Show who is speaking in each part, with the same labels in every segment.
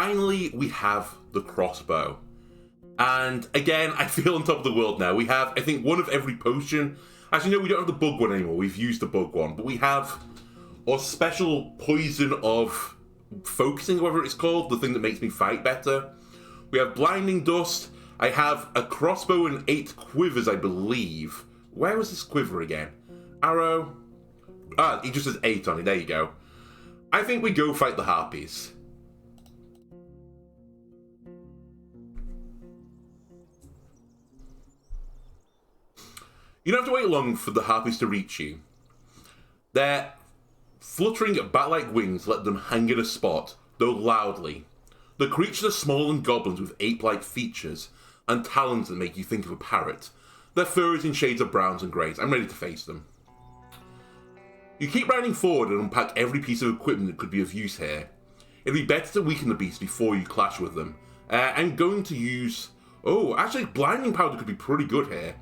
Speaker 1: finally, we have the crossbow. And again, I feel on top of the world now. We have, I think, one of every potion. Actually, no, we don't have the bug one anymore. We've used the bug one. But we have our special poison of focusing, whatever it's called, the thing that makes me fight better. We have blinding dust. I have a crossbow and 8 quivers, I believe. Where was this quiver again? Arrow. Ah, it just says 8 on it. There you go. I think we go fight the harpies. You don't have to wait long for the harpies to reach you. Their fluttering bat-like wings let them hang in a spot, though loudly. The creatures are small and goblins with ape-like features, and talons that make you think of a parrot. Their fur is in shades of browns and greys. I'm ready to face them. You keep riding forward and unpack every piece of equipment that could be of use here. It'd be better to weaken the beasts before you clash with them. I'm going to use... Oh, actually, blinding powder could be pretty good here.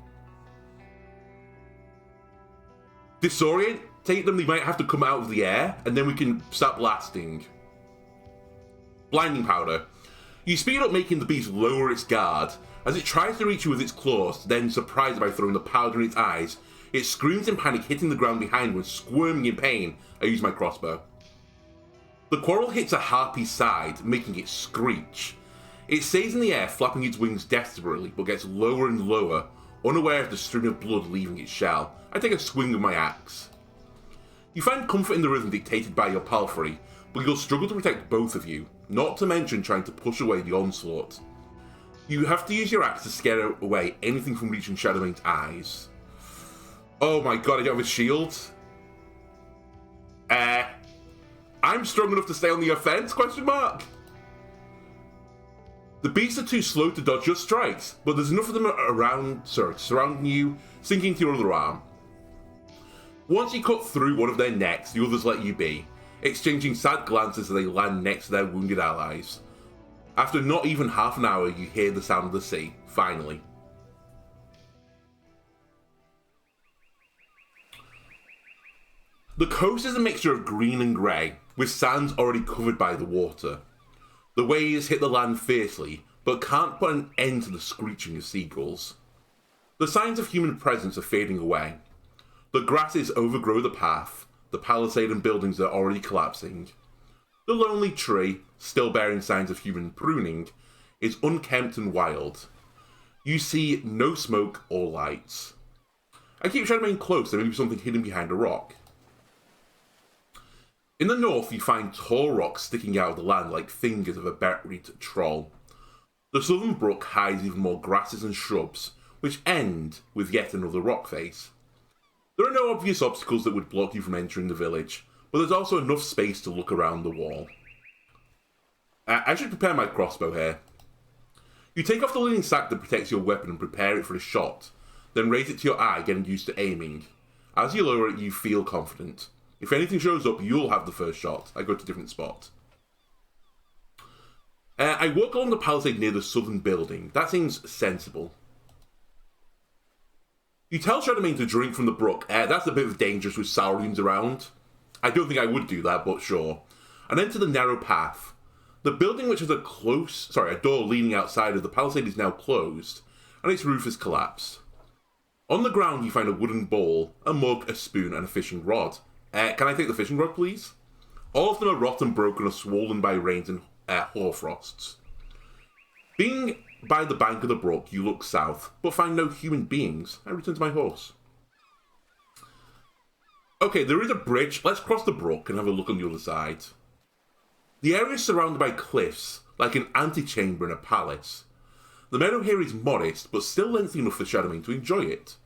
Speaker 1: Disorientate them, they might have to come out of the air, and then we can start blasting. Blinding powder. You speed up, making the beast lower its guard. As it tries to reach you with its claws, then surprised by throwing the powder in its eyes, it screams in panic, hitting the ground behind you and squirming in pain. I use my crossbow. The quarrel hits a harpy's side, making it screech. It stays in the air, flapping its wings desperately, but gets lower and lower, unaware of the stream of blood leaving its shell. I take a swing with my axe. You find comfort in the rhythm dictated by your palfrey, but you'll struggle to protect both of you, not to mention trying to push away the onslaught. You have to use your axe to scare away anything from reaching Shadowmane's eyes. Oh my god, I don't have a shield? I'm strong enough to stay on the offense, question mark? The beasts are too slow to dodge your strikes, but there's enough of them surrounding you, sinking to your other arm. Once you cut through one of their necks, the others let you be, exchanging sad glances as they land next to their wounded allies. After not even half an hour, you hear the sound of the sea, finally. The coast is a mixture of green and grey, with sands already covered by the water. The waves hit the land fiercely, but can't put an end to the screeching of seagulls. The signs of human presence are fading away. The grasses overgrow the path, the palisade and buildings are already collapsing. The lonely tree, still bearing signs of human pruning, is unkempt and wild. You see no smoke or lights. I keep trying to remain close, there may be something hidden behind a rock. In the north, you find tall rocks sticking out of the land like fingers of a buried troll. The southern brook hides even more grasses and shrubs, which end with yet another rock face. There are no obvious obstacles that would block you from entering the village, but there's also enough space to look around the wall. I should prepare my crossbow here. You take off the linen sack that protects your weapon and prepare it for a shot, then raise it to your eye, getting used to aiming. As you lower it, you feel confident. If anything shows up, you'll have the first shot. I go to a different spot. I walk along the palisade near the southern building. That seems sensible. You tell Shadowmane to drink from the brook. That's a bit dangerous with Saurians around. I don't think I would do that, but sure. And enter the narrow path. The building, which has a door leaning outside of the palisade, is now closed, and its roof has collapsed. On the ground, you find a wooden bowl, a mug, a spoon, and a fishing rod. Can I take the fishing rod, please? All of them are rotten, broken, or swollen by rains and hoarfrosts. Being by the bank of the brook, you look south, but find no human beings. I return to my horse. Okay, there is a bridge. Let's cross the brook and have a look on the other side. The area is surrounded by cliffs, like an antechamber in a palace. The meadow here is modest, but still lengthy enough for Shadowmane to enjoy it.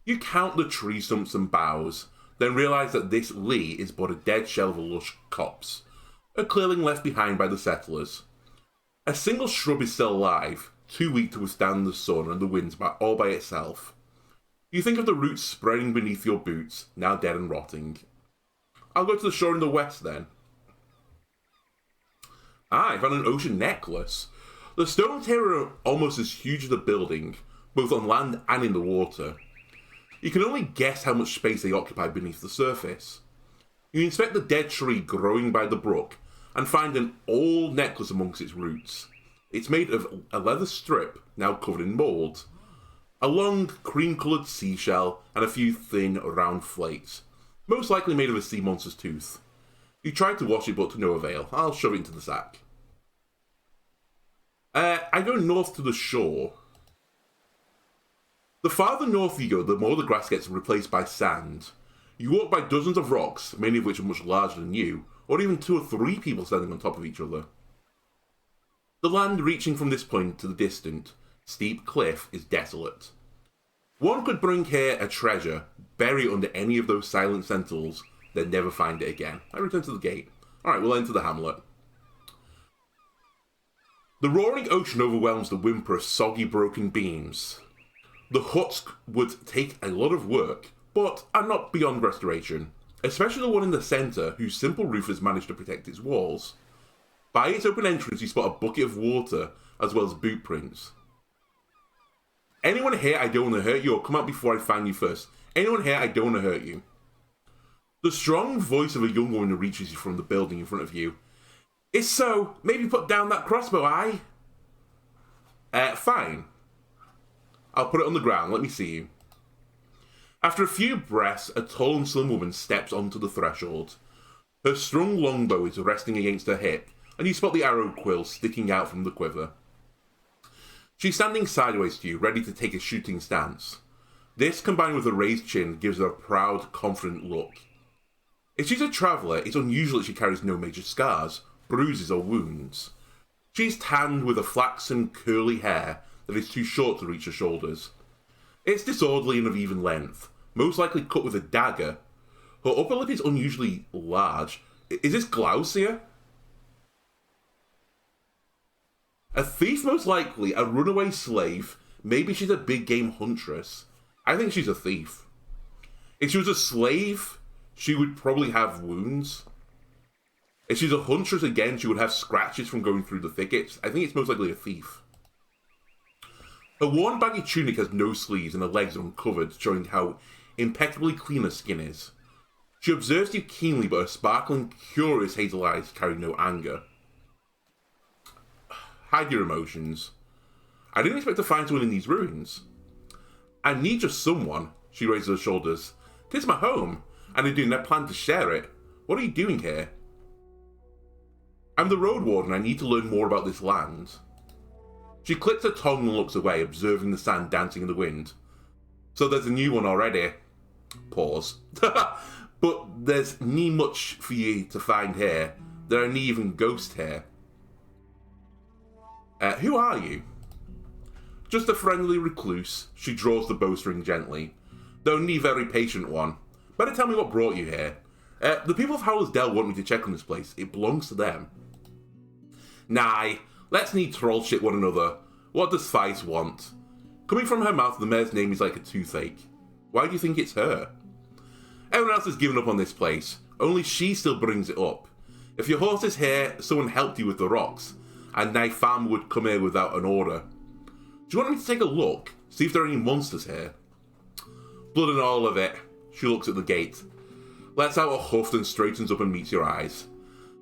Speaker 1: You count the tree stumps and boughs, then realise that this lea is but a dead shell of a lush copse, a clearing left behind by the settlers. A single shrub is still alive, too weak to withstand the sun and the winds all by itself. You think of the roots spreading beneath your boots, now dead and rotting. I'll go to the shore in the west then. I found an ocean necklace. The stones here are almost as huge as the building, both on land and in the water. You can only guess how much space they occupy beneath the surface. You inspect the dead tree growing by the brook, and find an old necklace amongst its roots. It's made of a leather strip, now covered in mould, a long cream-coloured seashell, and a few thin, round flakes, most likely made of a sea monster's tooth. You tried to wash it, but to no avail. I'll shove it into the sack. I go north to the shore. The farther north you go, the more the grass gets replaced by sand. You walk by dozens of rocks, many of which are much larger than you, or even 2 or 3 people standing on top of each other. The land reaching from this point to the distant, steep cliff is desolate. One could bring here a treasure, bury it under any of those silent sentinels, then never find it again. I return to the gate. Alright, we'll enter the hamlet. The roaring ocean overwhelms the whimper of soggy, broken beams. The huts would take a lot of work, but are not beyond restoration, especially the one in the centre, whose simple roof has managed to protect its walls. By its open entrance, you spot a bucket of water, as well as boot prints. Anyone here, I don't want to hurt you, or come out before I find you first. Anyone here, I don't want to hurt you. The strong voice of a young woman reaches you from the building in front of you. It's so, maybe put down that crossbow, aye? Fine. I'll put it on the ground, let me see you. After a few breaths, a tall and slim woman steps onto the threshold. Her strung longbow is resting against her hip, and you spot the arrow quill sticking out from the quiver. She's standing sideways to you, ready to take a shooting stance. This, combined with a raised chin, gives her a proud, confident look. If she's a traveller, it's unusual that she carries no major scars, bruises or wounds. She's tanned with a flaxen, curly hair that is too short to reach her shoulders. It's disorderly and of even length, most likely cut with a dagger. Her upper lip is unusually large. Is this Glaucia? A thief, most likely, a runaway slave. Maybe she's a big game huntress. I think she's a thief. If she was a slave, she would probably have wounds. If she's a huntress again, she would have scratches from going through the thickets. I think it's most likely a thief. Her worn baggy tunic has no sleeves and her legs are uncovered, showing how impeccably clean her skin is. She observes you keenly, but her sparkling, curious hazel eyes carry no anger. Hide your emotions. I didn't expect to find someone in these ruins. I need just someone. She raises her shoulders. 'Tis my home, and I do not plan to share it. What are you doing here? I'm the Roadwarden. I need to learn more about this land. She clicks her tongue and looks away, observing the sand dancing in the wind. So there's a new one already. Pause. But there's nie much for you to find here. There are nie even ghosts here. Who are you? Just a friendly recluse. She draws the bowstring gently. Though nie very patient one. Better tell me what brought you here. The people of Howler's Dell want me to check on this place. It belongs to them. Nah, let's nie troll shit one another. What does Thais want? Coming from her mouth, the mare's name is like a toothache. Why do you think it's her? Everyone else has given up on this place. Only she still brings it up. If your horse is here, someone helped you with the rocks, and no farmer would come here without an order. Do you want me to take a look? See if there are any monsters here? Blood and all of it. She looks at the gate. Lets out a huff and straightens up and meets your eyes.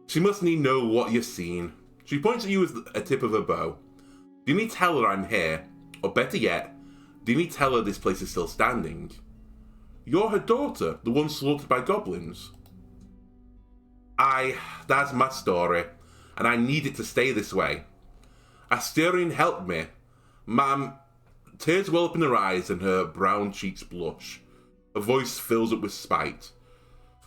Speaker 1: She must need know what you've seen. She points at you with a tip of her bow. Do you need to tell her I'm here? Or better yet, do you need to tell her this place is still standing? You're her daughter, the one slaughtered by goblins. Aye, that's my story, and I need it to stay this way. Astarion helped me. Ma'am, tears well up in her eyes and her brown cheeks blush. Her voice fills up with spite.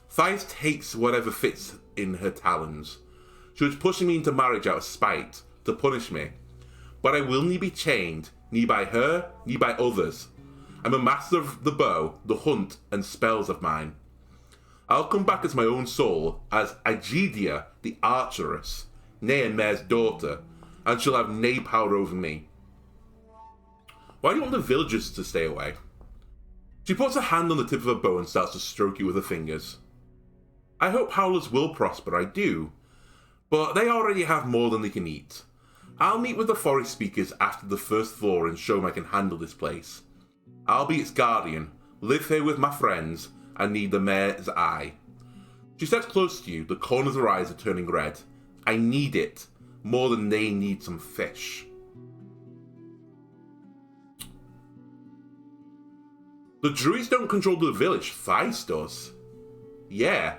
Speaker 1: Thais takes whatever fits in her talons. She was pushing me into marriage out of spite, to punish me. But I will nie be chained, nie by her, nie by others. I'm a master of the bow, the hunt, and spells of mine. I'll come back as my own soul, as Aegidia, the archeress, nay and mare's daughter, and she'll have nae power over me. Why do you want the villagers to stay away? She puts her hand on the tip of her bow and starts to stroke it with her fingers. I hope Howlers will prosper, I do. But they already have more than they can eat. I'll meet with the forest speakers after the first floor and show them I can handle this place. I'll be its guardian, live here with my friends, and need the mare's eye. She steps close to you, the corners of her eyes are turning red. I need it more than they need some fish. The druids don't control the village, Thais does. Yeah.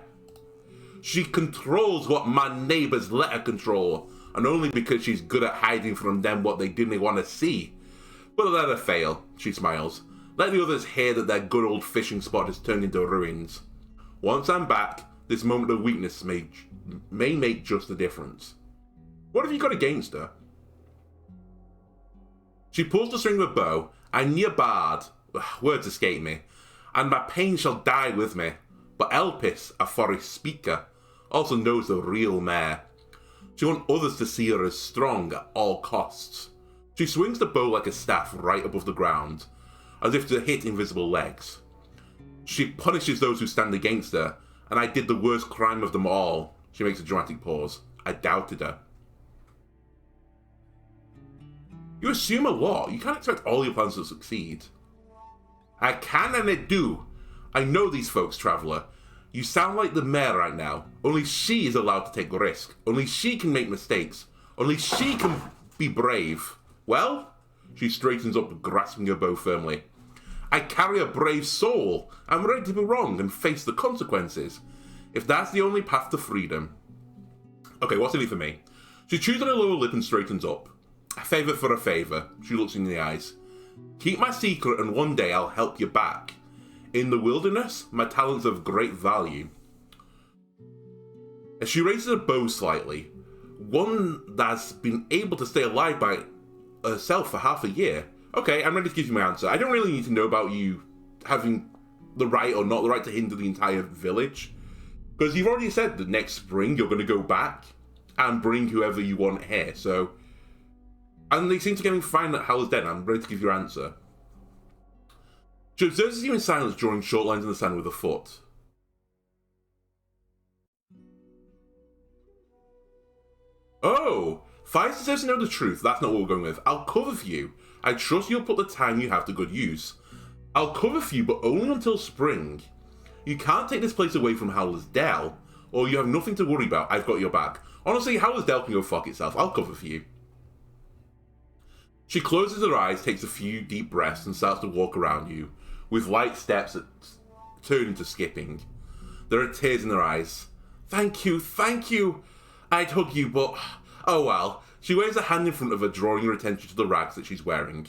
Speaker 1: She controls what my neighbours let her control, and only because she's good at hiding from them what they didn't want to see. But let her fail, she smiles. Let the others hear that their good old fishing spot has turned into ruins. Once I'm back, this moment of weakness may make just the difference. What have you got against her? She pulls the string of a bow, and near bard, words escape me, and my pain shall die with me. But Elpis, a forest speaker, also knows the real mare. She wants others to see her as strong at all costs. She swings the bow like a staff right above the ground, as if to hit invisible legs. She punishes those who stand against her, and I did the worst crime of them all. She makes a dramatic pause. I doubted her. You assume a lot. You can't expect all your plans to succeed. I can and I do. I know these folks, Traveller. You sound like the mayor right now. Only she is allowed to take risk. Only she can make mistakes. Only she can be brave. Well, she straightens up, grasping her bow firmly. I carry a brave soul. I'm ready to be wrong and face the consequences. If that's the only path to freedom. Okay, what's in it for me? She chews on her lower lip and straightens up. A favour for a favour. She looks in the eyes. Keep my secret and one day I'll help you back. In the wilderness, my talents are of great value. As she raises her bow slightly, one that's been able to stay alive by herself for half a year. Okay, I'm ready to give you my answer. I don't really need to know about you having the right or not the right to hinder the entire village. Because you've already said that next spring you're going to go back and bring whoever you want here, so... And they seem to get me fine that Hal is dead. I'm ready to give your answer. She observes you in silence, drawing short lines in the sand with her foot. Oh, Thais deserves to know the truth. That's not what we're going with. I'll cover for you. I trust you'll put the time you have to good use. I'll cover for you, but only until spring. You can't take this place away from Howler's Dell, or you have nothing to worry about. I've got your back. Honestly, Howler's Dell can go fuck itself. I'll cover for you. She closes her eyes, takes a few deep breaths, and starts to walk around you, with light steps that turn into skipping. There are tears in her eyes. Thank you, thank you. I'd hug you, but... Oh well. She waves a hand in front of her, drawing your attention to the rags that she's wearing.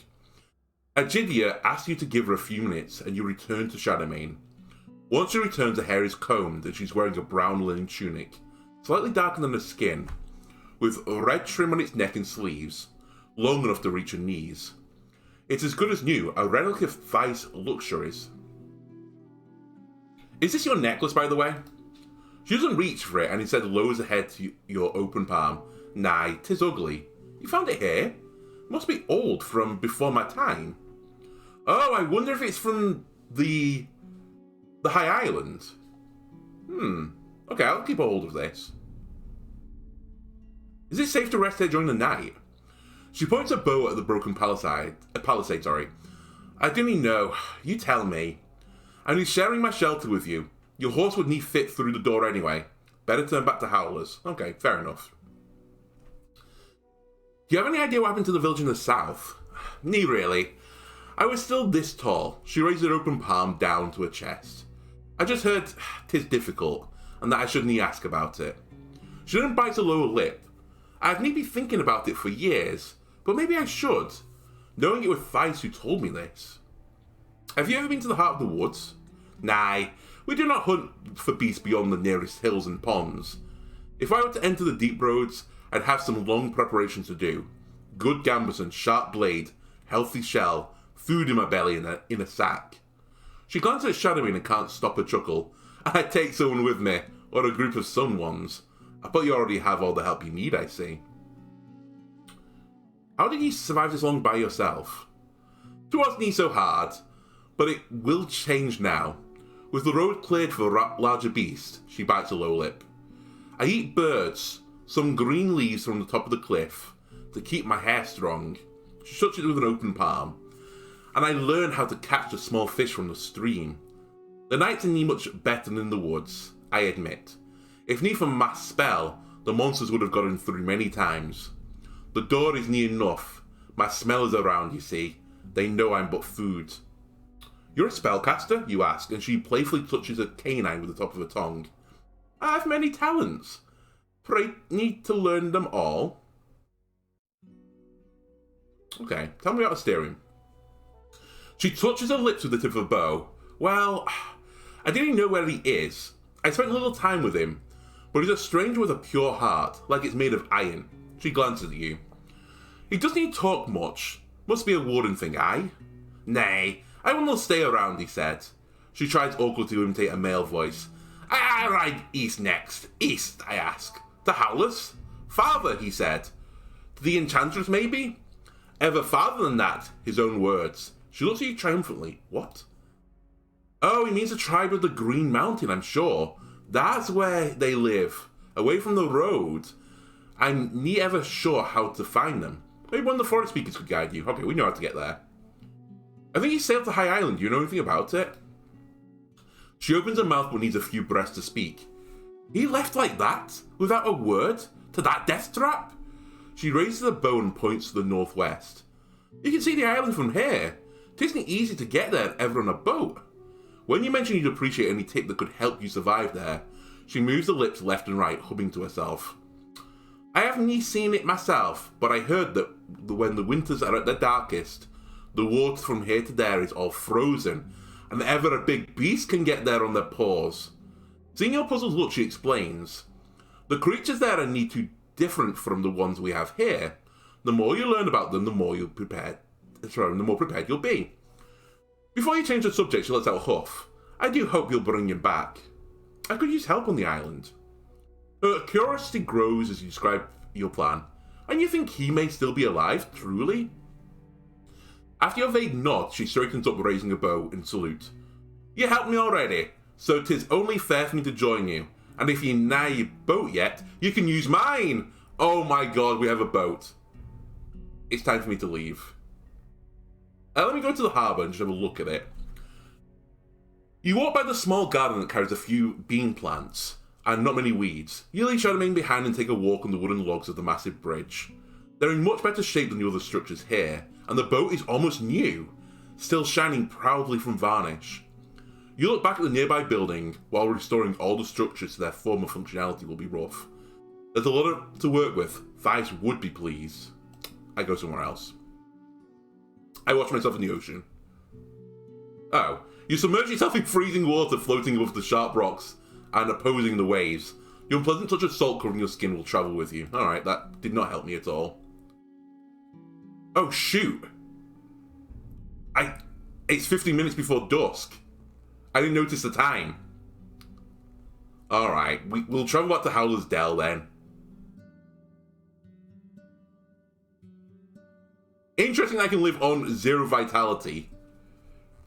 Speaker 1: Agidia asks you to give her a few minutes, and you return to Shadowmane. Once you return, her hair is combed, and she's wearing a brown linen tunic, slightly darker than her skin, with red trim on its neck and sleeves, long enough to reach her knees. It's as good as new, a relic of Thais luxuries. Is this your necklace, by the way? She doesn't reach for it, and instead lowers her head to your open palm. Nah, 'tis ugly. You found it here? It must be old, from before my time. Oh, I wonder if it's from the High Island. Okay, I'll keep a hold of this. Is it safe to rest here during the night? She points her bow at the broken palisade. I didn't know. You tell me. I'm only sharing my shelter with you. Your horse would need fit through the door anyway. Better turn back to Howler's. Okay, fair enough. Do you have any idea what happened to the village in the south? Me, really. I was still this tall. She raised her open palm down to her chest. I just heard 'tis difficult, and that I shouldn't ask about it. She didn't bite her lower lip. I've need be thinking about it for years, but maybe I should, knowing it was Thais who told me this. Have you ever been to the heart of the woods? Nah, we do not hunt for beasts beyond the nearest hills and ponds. If I were to enter the deep roads, I'd have some long preparations to do. Good gambeson, sharp blade, healthy shell, food in my belly in a sack. She glances at Shadowmane and can't stop her chuckle. I'd take someone with me, or a group of someones. I bet you already have all the help you need, I see. How did you survive this long by yourself? It wasn't so hard, but it will change now. With the road cleared for larger beasts, she bites her lower lip. I eat birds, some green leaves from the top of the cliff, to keep my hair strong. She shuts it with an open palm. And I learn how to catch the small fish from the stream. The nights are much better than the woods, I admit. If need for my spell, The monsters would have gotten through many times. The door is near enough. My smell is around, you see. They know I'm but food. You're a spellcaster, you ask, and she playfully touches a canine with the top of her tongue. I have many talents. Pray, need to learn them all? Okay, tell me about steering. She touches her lips with the tip of a bow. Well, I didn't know where he is. I spent a little time with him, but he's a stranger with a pure heart, like it's made of iron. She glances at you. He doesn't talk much. Must be a warden thing, aye? Nay, I will not stay around, he said. She tries awkwardly to imitate a male voice. I ride east next. East, I ask. The Howlers? Farther, he said. To the Enchantress, maybe? Ever farther than that, his own words. She looks at you triumphantly. What? Oh, he means the tribe of the Green Mountain, I'm sure. That's where they live. Away from the road. I'm never sure how to find them. Maybe one of the forest speakers could guide you. Okay, we know how to get there. I think he sailed to High Island. Do you know anything about it? She opens her mouth but needs a few breaths to speak. He left like that? Without a word? To that death trap? She raises the bow and points to the northwest. You can see the island from here. It isn't easy to get there ever on a boat. When you mention you'd appreciate any tip that could help you survive there, she moves her lips left and right, humming to herself. I haven't seen it myself, but I heard that when the winters are at their darkest, the water from here to there is all frozen, and that ever a big beast can get there on their paws. Seeing your puzzled look, she explains. The creatures there are neat too different from the ones we have here. The more you learn about them, the more prepared you'll be. Before you change the subject, she lets out a huff. I do hope you'll bring him back. I could use help on the island. Her curiosity grows as you describe your plan. And you think he may still be alive, truly? After your vague nod, she straightens up, raising a bow in salute. You helped me already, so 'tis only fair for me to join you. And if you're nigh your boat yet, you can use mine! Oh my god, we have a boat. It's time for me to leave. Let me go to the harbour and just have a look at it. You walk by the small garden that carries a few bean plants, and not many weeds. You leave Shadowmane behind and take a walk on the wooden logs of the massive bridge. They're in much better shape than the other structures here, and the boat is almost new, still shining proudly from varnish. You look back at the nearby building, while restoring all the structures to their former functionality will be rough. There's a lot to work with. Thighs would be pleased. I go somewhere else. I watch myself in the ocean. Oh, you submerge yourself in freezing water floating above the sharp rocks and opposing the waves. The unpleasant touch of salt covering your skin will travel with you. Alright, that did not help me at all. Oh, shoot. It's 15 minutes before dusk. I didn't notice the time. Alright, we'll travel back to Howler's Dell then. Interesting, I can live on 0 vitality.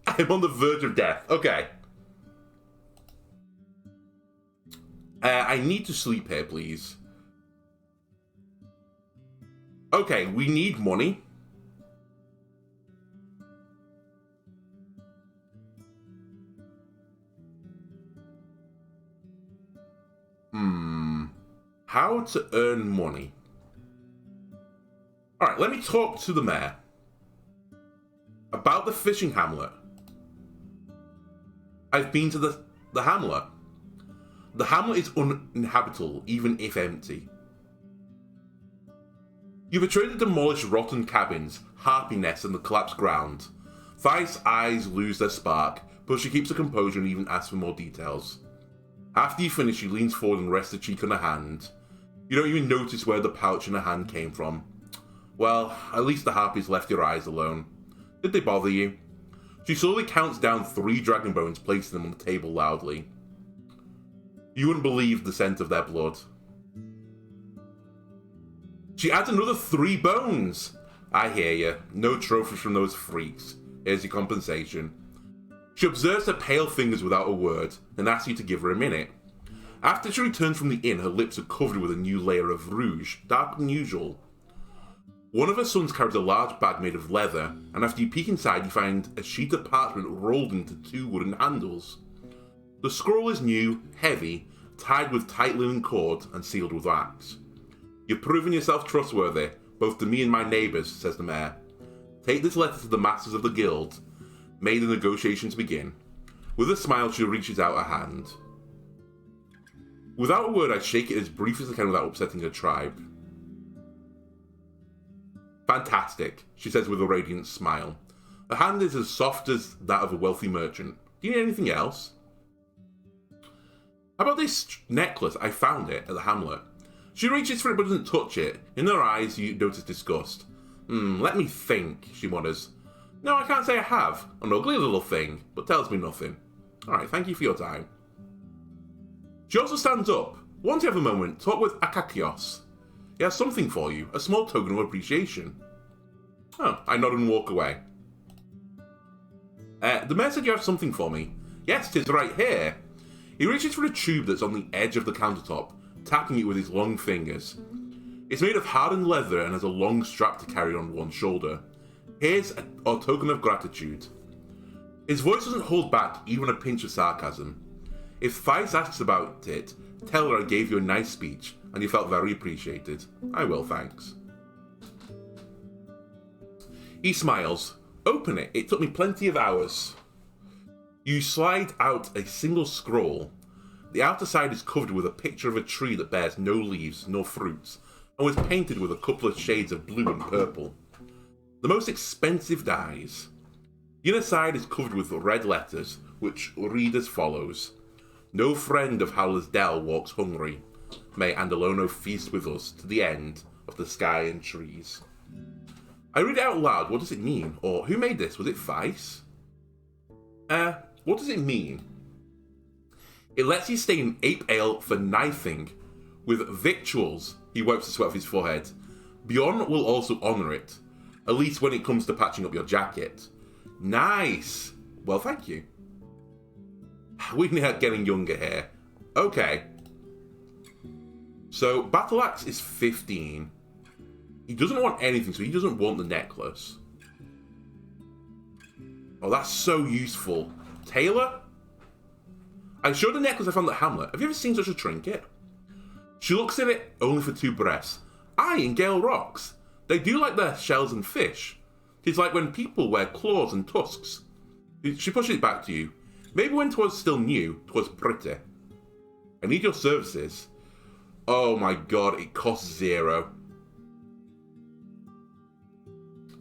Speaker 1: I'm on the verge of death. Okay. I need to sleep here, please. Okay, we need money. How to earn money. Alright, let me talk to the mayor about the fishing hamlet. I've been to the hamlet. The hamlet is uninhabitable, even if empty. You betray the demolished rotten cabins, harpy nests, and the collapsed ground. Thy's eyes lose their spark, but she keeps her composure and even asks for more details. After you finish, she leans forward and rests a cheek on her hand. You don't even notice where the pouch in her hand came from. Well, at least the harpies left your eyes alone. Did they bother you? She slowly counts down 3 dragon bones, placing them on the table loudly. You wouldn't believe the scent of their blood. She adds another 3 bones! I hear you. No trophies from those freaks. Here's your compensation. She observes her pale fingers without a word, and asks you to give her a minute. After she returns from the inn, her lips are covered with a new layer of rouge, darker than usual. One of her sons carries a large bag made of leather, and after you peek inside, you find a sheet of parchment rolled into 2 wooden handles. The scroll is new, heavy, tied with tight linen cord and sealed with wax. You've proven yourself trustworthy, both to me and my neighbours, says the mayor. Take this letter to the masters of the guild. May the negotiations begin. With a smile, she reaches out a hand. Without a word, I shake it as brief as I can without upsetting her tribe. Fantastic, she says with a radiant smile. Her hand is as soft as that of a wealthy merchant. Do you need anything else? How about this necklace? I found it at the hamlet. She reaches for it but doesn't touch it. In her eyes, you notice disgust. Let me think, she mutters. No, I can't say I have. An ugly little thing, but tells me nothing. Alright, thank you for your time. She also stands up. Once you have a moment, talk with Akakios. He has something for you, a small token of appreciation. Oh, I nod and walk away. The mayor said you have something for me. Yes, 'tis right here. He reaches for a tube that's on the edge of the countertop, tapping it with his long fingers. It's made of hardened leather and has a long strap to carry on one shoulder. Here's a token of gratitude. His voice doesn't hold back even a pinch of sarcasm. If Thais asks about it, tell her I gave you a nice speech and you felt very appreciated. I will, thanks. He smiles. Open it. It took me plenty of hours. You slide out a single scroll. The outer side is covered with a picture of a tree that bears no leaves nor fruits and was painted with a couple of shades of blue and purple. The most expensive dyes. The inner side is covered with red letters, which read as follows. No friend of Howler's Dell walks hungry. May Andalono feast with us to the end of the sky and trees. I read it out loud. What does it mean? Or who made this? Was it Vice? What does it mean? It lets you stay in Ape Ale for knifing with victuals. He wipes the sweat off his forehead. Bjorn will also honour it, at least when it comes to patching up your jacket. Nice. Well, thank you. We need help getting younger here. Okay. So, Battle Axe is 15. He doesn't want anything, so he doesn't want the necklace. Oh, that's so useful. Taylor? I showed the necklace I found at Hamlet. Have you ever seen such a trinket? She looks at it only for two breaths. Aye, in Gale Rocks. They do like their shells and fish. It's like when people wear claws and tusks. She pushes it back to you. Maybe when 'twas still new, 'twas pretty. I need your services. Oh my god, it costs 0.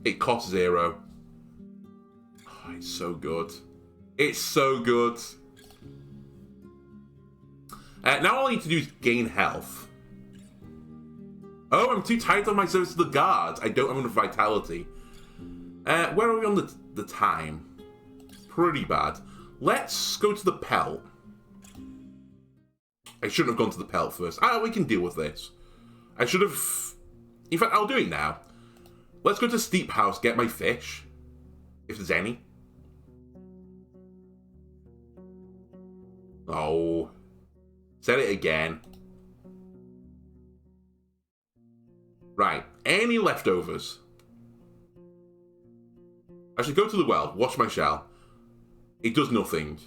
Speaker 1: It costs 0. Oh, it's so good. It's so good. Now all I need to do is gain health. Oh, I'm too tired on my service to the guards. I don't have enough vitality. Where are we on the time? Pretty bad. Let's go to the pelt. I shouldn't have gone to the pelt first. We can deal with this. I should have... In fact, I'll do it now. Let's go to Steep House, get my fish. If there's any. Oh. Said it again. Right. Any leftovers? I should go to the well, wash my shell. It does nothing.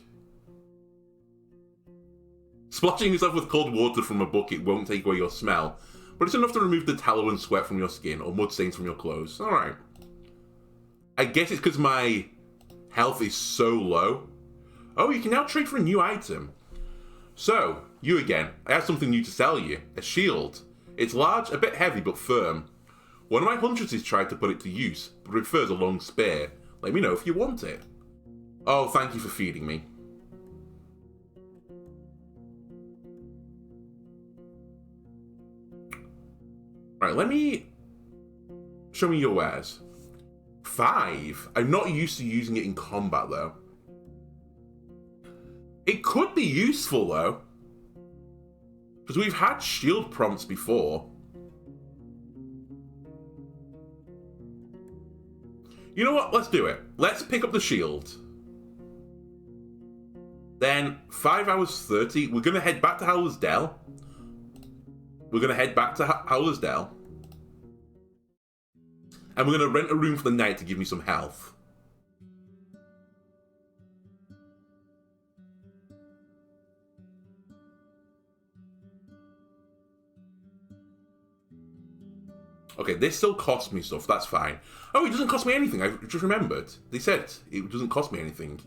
Speaker 1: Splashing yourself with cold water from a bucket won't take away your smell, but it's enough to remove the tallow and sweat from your skin or mud stains from your clothes. Alright. I guess it's because my health is so low. Oh, you can now trade for a new item. So, you again. I have something new to sell you. A shield. It's large, a bit heavy, but firm. One of my huntresses tried to put it to use, but prefers a long spear. Let me know if you want it. Oh, thank you for feeding me. Right, let me... Show me your wares. 5? I'm not used to using it in combat, though. It could be useful, though. Because we've had shield prompts before. You know what? Let's do it. Let's pick up the shield. Then, 5 hours 30. We're going to head back to Howler's Dell. We're going to head back to Howler's Dell. And we're going to rent a room for the night to give me some health. Okay, this still costs me stuff, that's fine. Oh, it doesn't cost me anything, I just remembered. They said it doesn't cost me anything.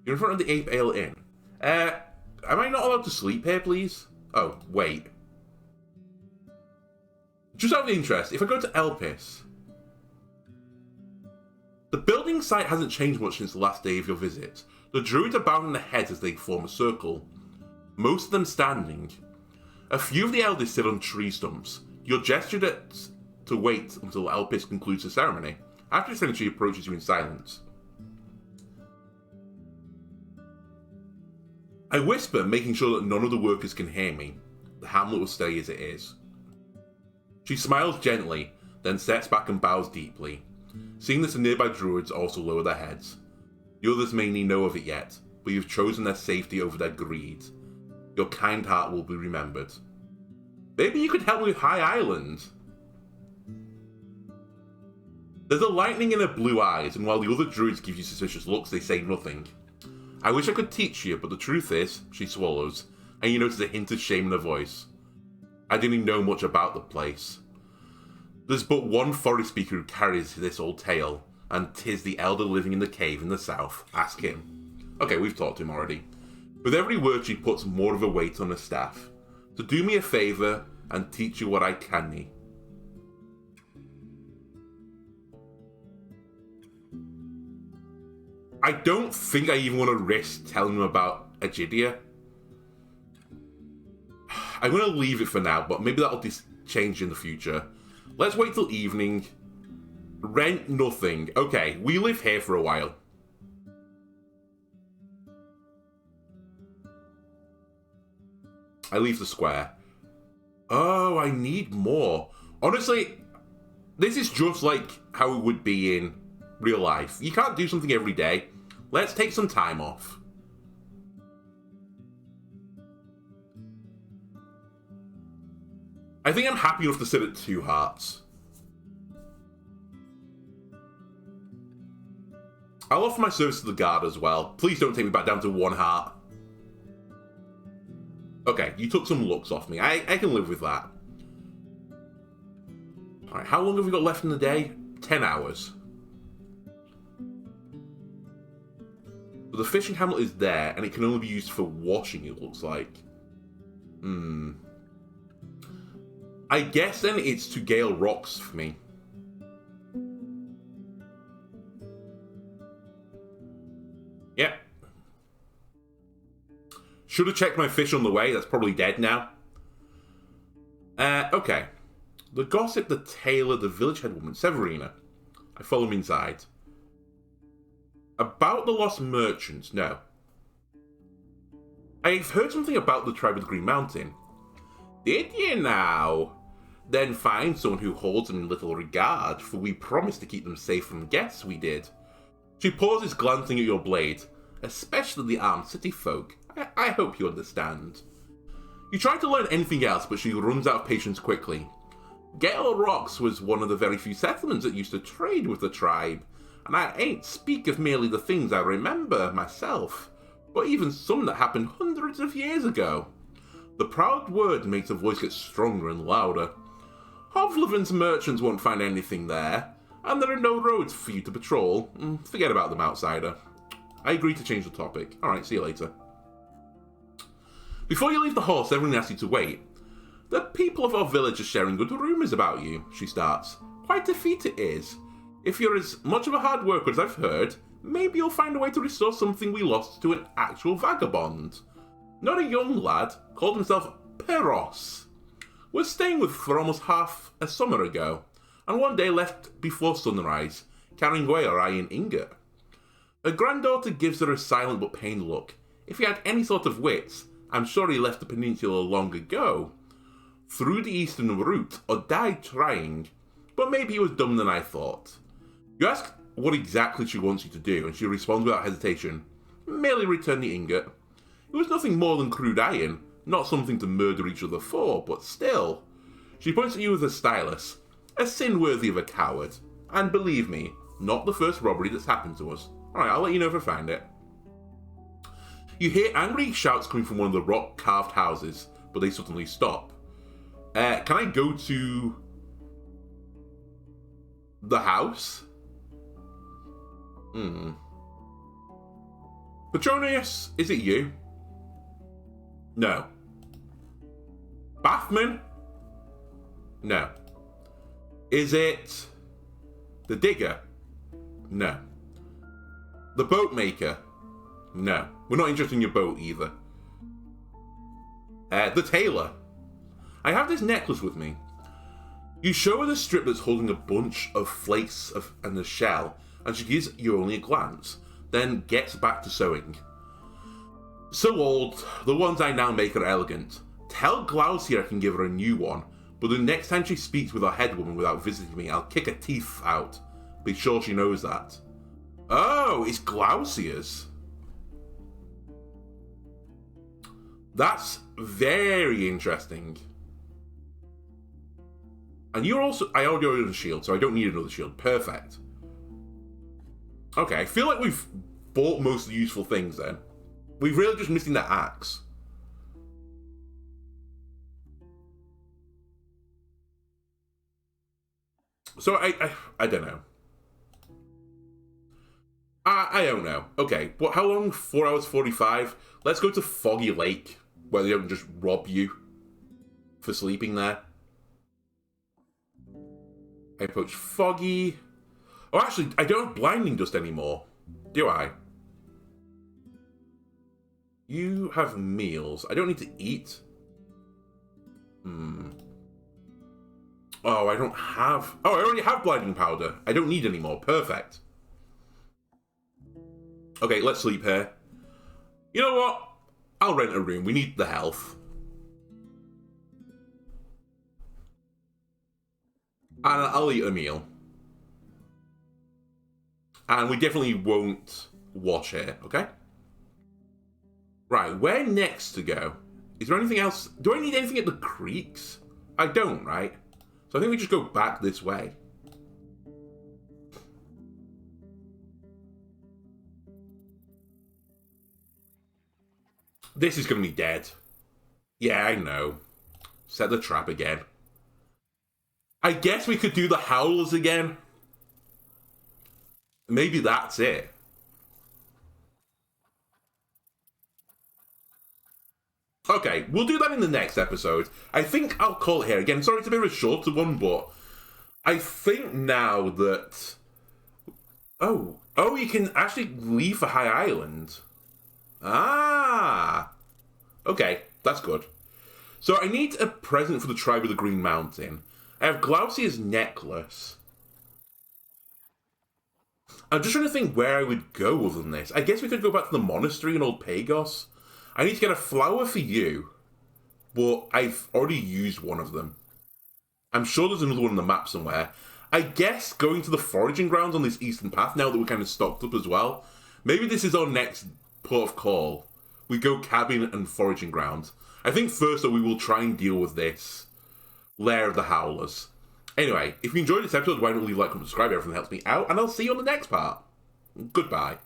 Speaker 1: You're in front of the Ape Ale Inn. Am I not allowed to sleep here, please? Oh, wait. Just out of interest, if I go to Elpis, the building site hasn't changed much since the last day of your visit. The druids are bowing their heads as they form a circle, most of them standing. A few of the elders sit on tree stumps. You're gestured at to wait until Elpis concludes the ceremony. After it's finished, she approaches you in silence. I whisper, making sure that none of the workers can hear me. The hamlet will stay as it is. She smiles gently, then steps back and bows deeply. Seeing that the nearby druids also lower their heads. The others may not know of it yet, but you've chosen their safety over their greed. Your kind heart will be remembered. Maybe you could help me with High Island. There's a lightning in her blue eyes, and while the other druids give you suspicious looks, they say nothing. I wish I could teach you, but the truth is, she swallows, and you notice a hint of shame in her voice. I didn't know much about the place. There's but one forest speaker who carries this old tale, and 'tis the elder living in the cave in the south. Ask him. Okay, we've talked to him already. With every word she puts more of a weight on her staff. So do me a favour, and teach you what I can. I don't think I even want to risk telling them about Egidia. I'm going to leave it for now, but maybe that'll change in the future. Let's wait till evening. Rent nothing. Okay, we live here for a while. I leave the square. Oh, I need more. Honestly, this is just like how it would be in real life. You can't do something every day. Let's take some time off. I think I'm happy enough to sit at 2 hearts. I'll offer my service to the guard as well. Please don't take me back down to 1 heart. Okay, you took some looks off me. I can live with that. Alright, how long have we got left in the day? 10 hours. But the fishing hamlet is there, and it can only be used for washing, it looks like. I guess then it's to Gale Rocks for me. Yep. Should have checked my fish on the way. That's probably dead now. Okay. The gossip, the tailor, the village headwoman, Severina. I follow him inside. About the lost merchants, no. I've heard something about the tribe of the Green Mountain. Did you now? Then find someone who holds them in little regard, for we promised to keep them safe from guests, we did. She pauses, glancing at your blade, especially the armed city folk. I hope you understand. You try to learn anything else, but she runs out of patience quickly. Gale Rocks was one of the very few settlements that used to trade with the tribe, and I ain't speak of merely the things I remember myself, but even some that happened hundreds of years ago. The proud word makes her voice get stronger and louder. Hovleven's merchants won't find anything there, and there are no roads for you to patrol. Forget about them, outsider. I agree to change the topic. Alright, see you later. Before you leave the hall, Severine asks you to wait. The people of our village are sharing good rumours about you, she starts. Quite a feat it is. If you're as much of a hard worker as I've heard, maybe you'll find a way to restore something we lost to an actual vagabond. Not a young lad, called himself Peros. Was staying with for almost half a summer ago, and one day left before sunrise, carrying away her iron ingot. Her granddaughter gives her a silent but pained look. If he had any sort of wits, I'm sure he left the peninsula long ago, through the eastern route, or died trying, but maybe he was dumber than I thought. You ask what exactly she wants you to do, and she responds without hesitation. Merely return the ingot. It was nothing more than crude iron, not something to murder each other for, but still. She points at you with a stylus, a sin worthy of a coward, and believe me, not the first robbery that's happened to us. Alright, I'll let you know if I find it. You hear angry shouts coming from one of the rock-carved houses, but they suddenly stop. Can I go to The house? Petronius, is it you? No. Bathman? No. Is it the digger? No. The boat maker? No. We're not interested in your boat either. The tailor. I have this necklace with me. You show her the strip that's holding a bunch of flakes and a shell, and she gives you only a glance, then gets back to sewing. So old, the ones I now make are elegant. Tell Glaucia I can give her a new one, but the next time she speaks with our head woman without visiting me, I'll kick her teeth out. Be sure she knows that. Oh, it's Glaucia's. That's very interesting. And you're also... I already ordered a shield, so I don't need another shield. Perfect. Okay, I feel like we've bought most of the useful things then. We're really just missing that axe. So I don't know. I don't know. Okay, but how long? 4 hours 45? Let's go to Foggy Lake, where they don't just rob you for sleeping there. I approach Foggy. Oh, actually, I don't have blinding dust anymore, do I? You have meals. I don't need to eat. Oh, I don't have... Oh, I already have blinding powder. I don't need any more. Perfect. Okay, let's sleep here. You know what? I'll rent a room. We need the health. And I'll eat a meal. And we definitely won't wash here, okay? Right, where next to go? Is there anything else? Do I need anything at the creeks? I don't, right? So I think we just go back this way. This is going to be dead. Yeah, I know. Set the trap again. I guess we could do the howlers again. Maybe that's it. Okay, we'll do that in the next episode. I think I'll call it here. Again, sorry it's a bit of a shorter one, but I think now that... Oh, you can actually leave for High Island. Ah! Okay, that's good. So I need a present for the tribe of the Green Mountain. I have Glaucia's necklace. I'm just trying to think where I would go other than this. I guess we could go back to the monastery in Old Pagos. I need to get a flower for you, but I've already used one of them. I'm sure there's another one on the map somewhere. I guess going to the foraging grounds on this eastern path, now that we're kind of stocked up as well. Maybe this is our next port of call. We go cabin and foraging grounds. I think first though we will try and deal with this lair of the Howlers. Anyway, if you enjoyed this episode, why don't leave a like, comment, subscribe, everything helps me out, and I'll see you on the next part. Goodbye.